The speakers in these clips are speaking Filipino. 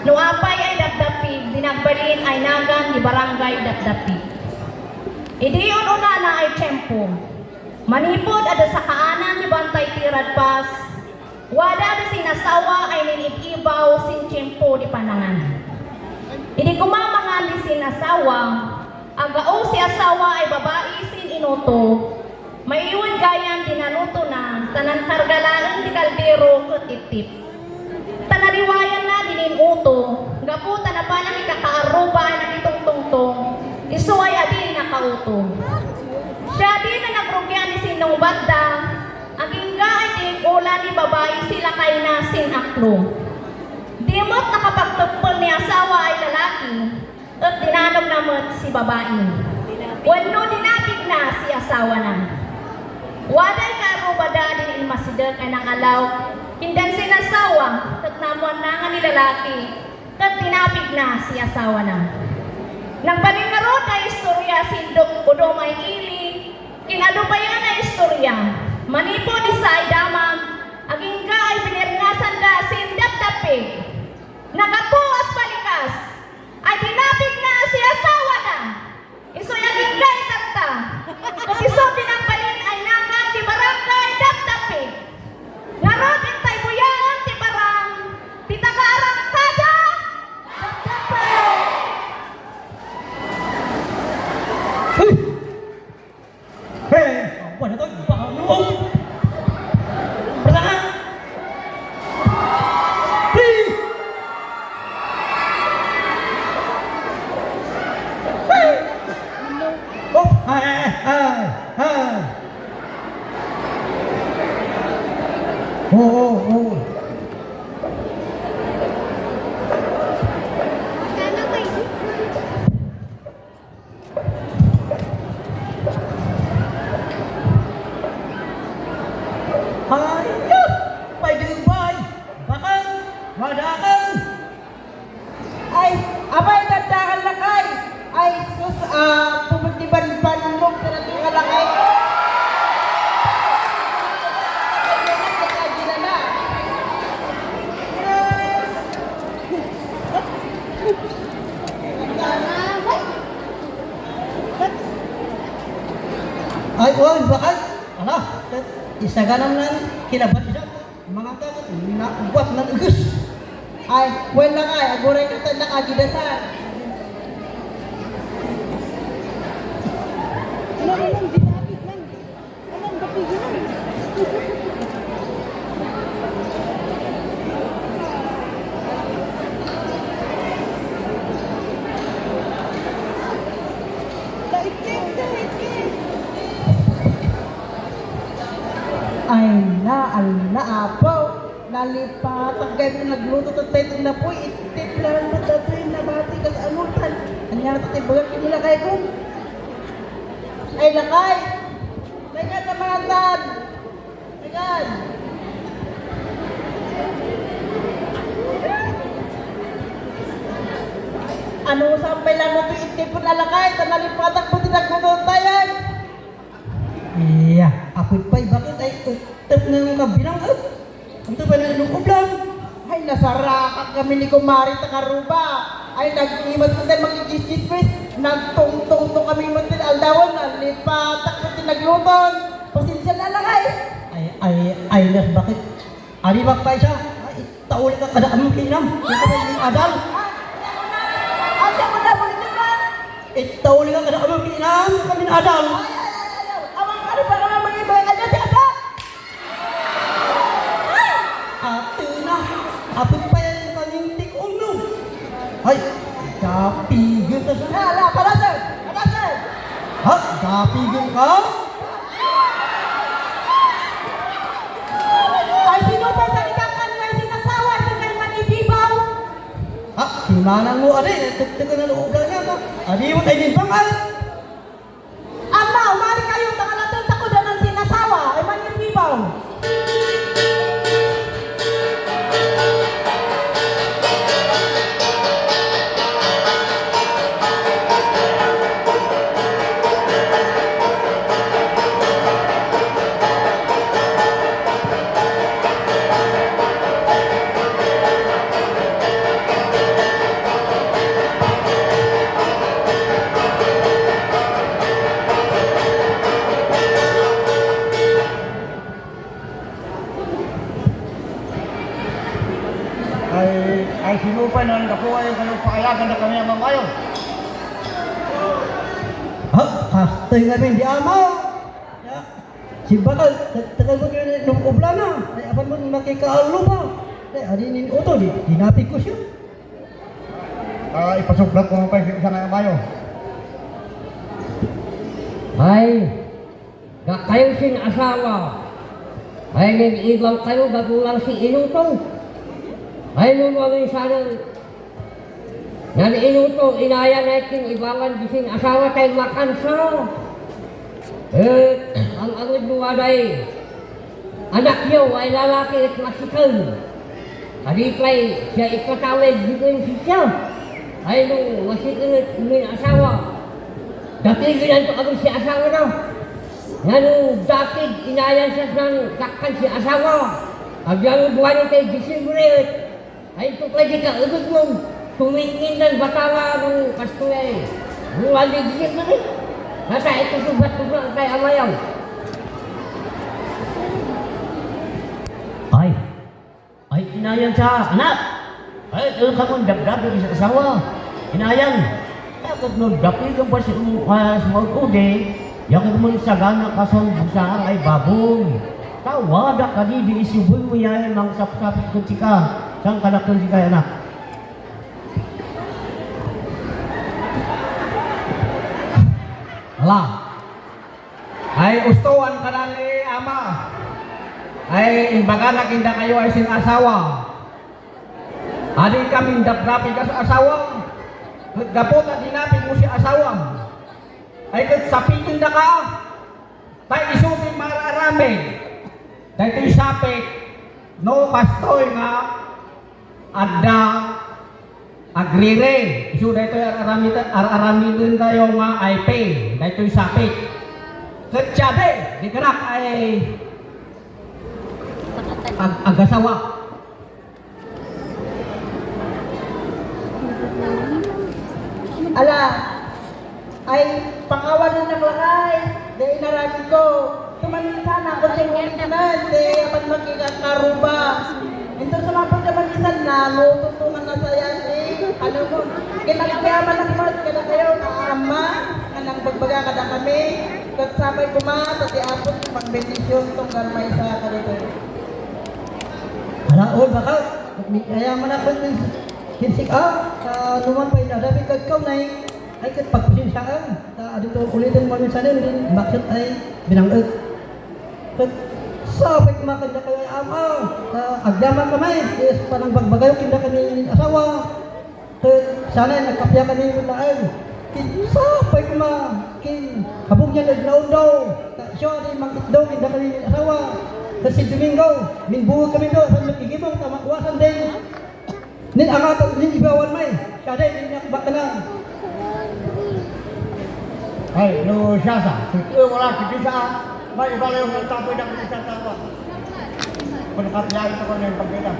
Nuapay ay dapdapig, dinagbalin ay nagan di barangay dapdapig. Idiyon una na ay tiyempo. Manipod ada sa kaanan ni Bantay Tirad Pas, wada di sinasawa ay ninigibaw sin tiyempo di panangan. Hindi kumamangan di sinasawa, agao si asawa ay babae sin inuto, maiwan gayan dinaluto na, tanan kargalaan di kaldero ketitip. Tanariwayan na dininuto, gaputa na pa nang ikakaaruba na itong tungtong, isuway adin na kauto. Siya din na nagrugyan ni sinong banda, ang ingga ay tinulan ni babae sila kay na sinaklo. Dimot nakapagtugpol ni asawa ay lalaki, at dinanog namot si babae. Wano dinapig na si asawa na. Waday karubada din ilmasidag ay nang alaw, hindan sinasawa, at namuan na nga ni lalaki, at dinapig na si asawa na. Nang paningaro na istorya sindok udo may ili, kinalubayan na istorya, manipo ni sa ay damag, aging ka ay pinirngasan da sindap-tapig. Nagapuas palikas, ay dinapig na si asawa na. Isoy aging ka itata, at iso pinagbalin ay nangan di barangay dap-tapig. Narod intay buyan ti parang, ti taga-arang tada, dap-tapig. Hei, apa na to? Bangun! Bertahan! Hei! Hei! Oh, hai! Oh. Hayop! Pagdubay! Bakal! Wadakan! Ay, abay, dandakan lakay. Ay, sus, pumagdiban-banlog na natin kalakay. Ay, bakal! Ala, isa ganam nan kilabat isa. Mga takot, nabuat nan ugus. Ay, wala kay, aguray ka tayo nakagidasan. Ay na apaw, nalipat ang ganyan nagluto at tayo na po, itip lang mo dito yung nabati ka sa anutan. Kanya natatibagan ka nila kay kong. Ay lakay! Nagan na mga tad! Nagan! Ano sampay lang mo ito itip po na lakay, nalipat po tinagluto tayo. Iya, apit pa'y bakit ay utap na ng kabilang up. Ang ito ba na lukob lang? Ay, nasarakan kami ni Kumari Takaruba. Ay, nag-imas ko tayo mag-igis-gis-gis. Nagtong-tong-tong kami mo din aldawan. Nalipatak mo din nagluton. Pasensya na lang ay. Ay, nas bakit? Aribak pa siya. Ay, tauli ka kada among kinam. Ito ba yung adal? Ay, siya mo na mo ito ka. Tauli ka kada among kinam. Kami na adal. Awang ka rin pa naman mag-iba yung adyo si Ada. Ate na, apit pa yan yung kanintik uno. Ay, kapigil ka siya. Hala, palasan! Palasan! Ha? Kapigil ka? Ay, sino pa sa ikakan nga sinasawa ito kay Manibibaw? Ha? Simanan mo, ade. Tek na loob lang yan. Adi mo tayo din bangal. Ama, umari kayo. Tangalatang tako doon ang sinasawa. Ay, Manibibaw. Ay sinupay na lang ako ay kanyang paayagan na kami ang mamayo. Ha? Kastoy nga rin, di amaw. Ya. Si Bakal, tagal mo yun nung ubla na. Ay, apan mo makikaulo pa. Ay, adinin uto, dinapig ko siya. Ipasuklat ko pa sa nga mamayo. Ay, kayo sing asawa. Ay, nag-ibang kayo bagulang si Inutong. Ay, nunwagin sana. Yan Inutong, inaya natin ibangan gising asawa tayo makansa. Ang agad mo ay anak niyo ay lalaki at masikal. Halipay, siya ipatawid dito yung siya. Ay, nung masikal at may asawa. Dati ginanto agad si asawa daw. Yan nung dati inayan siya ng kakkan si asawa. Agyan buwan yung tayo gising mo rin. Ay, ito pwede ka agad mong tumingin ng batawa ng kastoy. Ang waligigit na rin. Nasa ito subat-subat kay amayaw. Ay, inayan sa anak. Ay, ito ka mong dagdag sa asawa. Inayan. Dapat mo dapigan pa si small ude. Yakin mo sa gana ka sa busaan ay baboy. Tawada ka di isuboy mo yan ng sapsapit ko sika. Saan ka na kung sika anak? Hala. Ay ustuan ka na ni ama. Ay imbaga na kinda kayo ay sinasawa. Adi kami daprapi ka sa asawa. Gapot na dinapin mo si asawa. Ay kat sapitin na ka. Tay isutin mararami. Dahil sapit. No kastoy nga. Adda. Agrire. Isu dahito ararami din tayo nga ay pay. Dahito sapit. Ketsabe. Di kanak ay agasawa. Ala, ay pangawalan ng lakay. Di inarami ko. Tumanin sana ako sa mga na. Di apan makikakaruba. Ito sa mga pagkabalisan na, lututungan na sa yan eh. Ano mo, kinagkayaman na kumad ka na kayo na ama. Anang bagbaga ka na kami. Kat sabay kumat at iapot magbendisyon itong garmay sa kanito. Alaon, Bakal. Kaya man ako ng kinsik numan pa inadabi kag ikaw na ay kat pagpasinsaan. Adito ulitin mo minsan din, bakit ay binangag. Kat sabay kumakanda kayo ay ama. Agyaman kamay, yes, parang bagbagayo kinda kami asawa. Kat sana nagkapya kami yung laan. Sabay kumakin, kabugyan naglaon daw. Siya ay mangit daw kinda kami asawa. Kasi Domingo, minbuhog kami doon, sa nagigibong, tamakwasan din. Nin angatot, nin ibawan may, siya din, ninakbak ka na. Ay, no siya sa. Ito wala kipisa. May ibalaw ng tapoy na kipisa tawa. Pagkakapyayin ko na yung pagkita.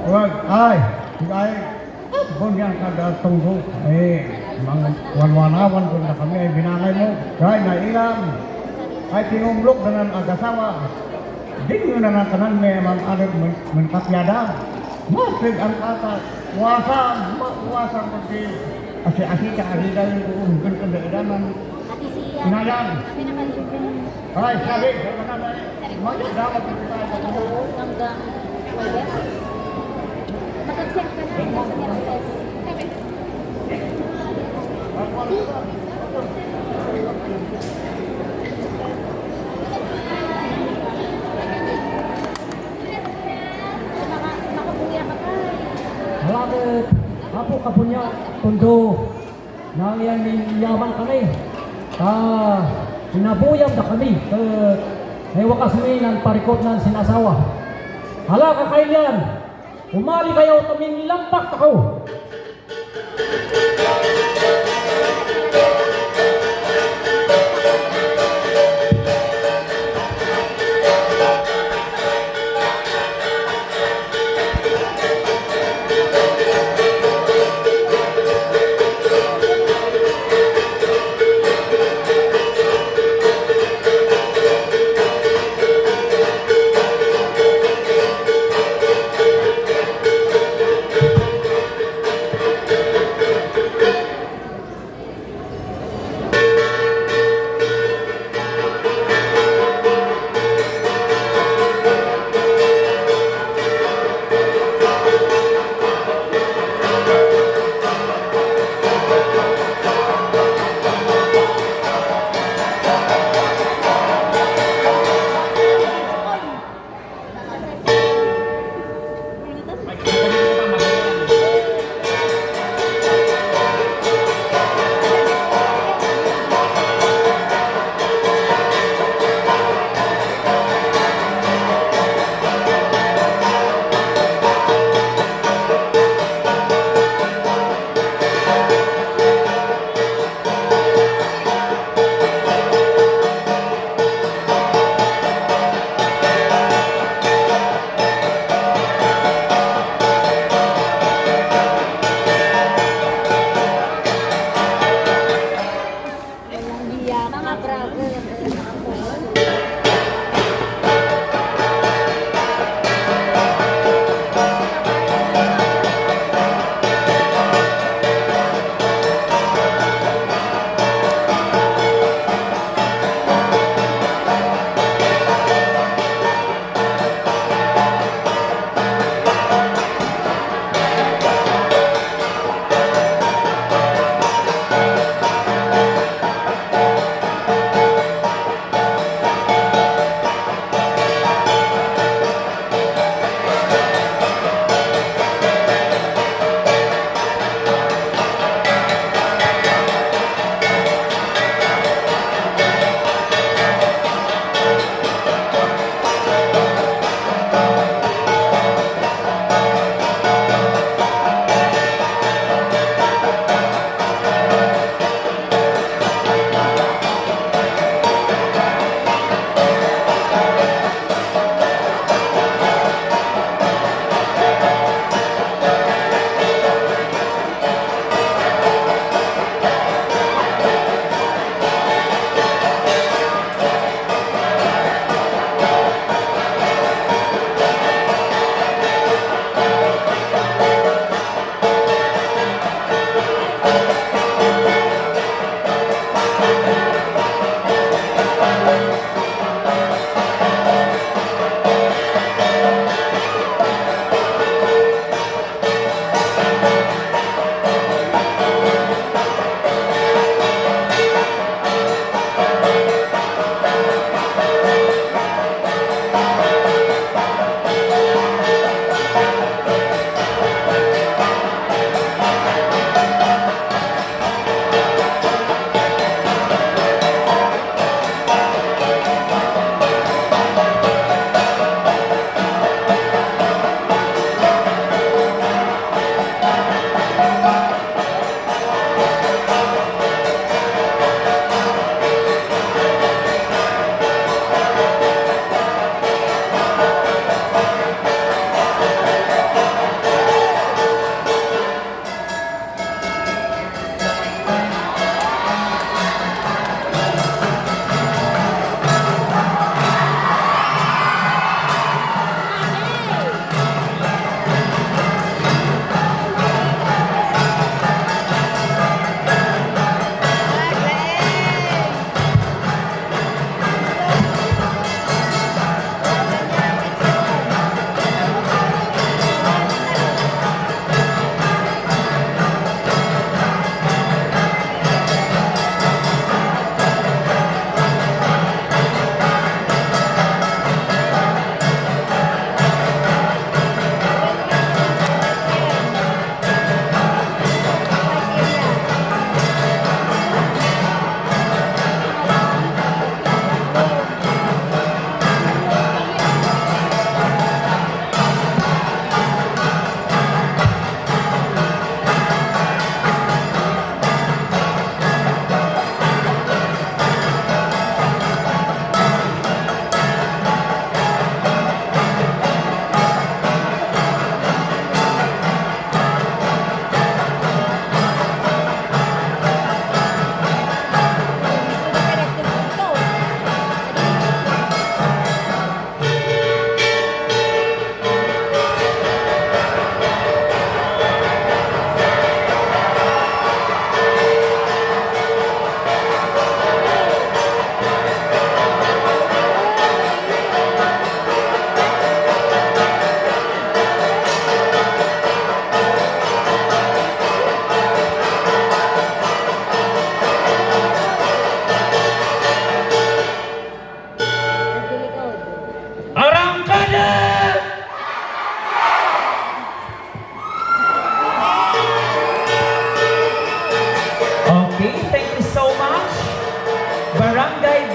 Wag, ay, kung yan kada tunggo, mga wanwanawan kung na kami ay binangay mo, kaya nailang, ay tinumlok na ng agasawa, din nyo na nakanan may mga anak magkakyada, masig ang kata, wasan kasi, asi ka arida yung uungkol ka daidaman, inayan, ay, sabi, dapat kita tayo hanggang Wales. Mag-accept ka na hanggang sa Mirafes. Makabuya ka pa. Malapit, apo kapunya, tundo. Nangyan yaman kami. Sinabuyam na kami. May wakas may ng parikot ng sinasawa. Hala ka kailan, umali kayo taming lampak ako.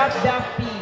dap-dapi.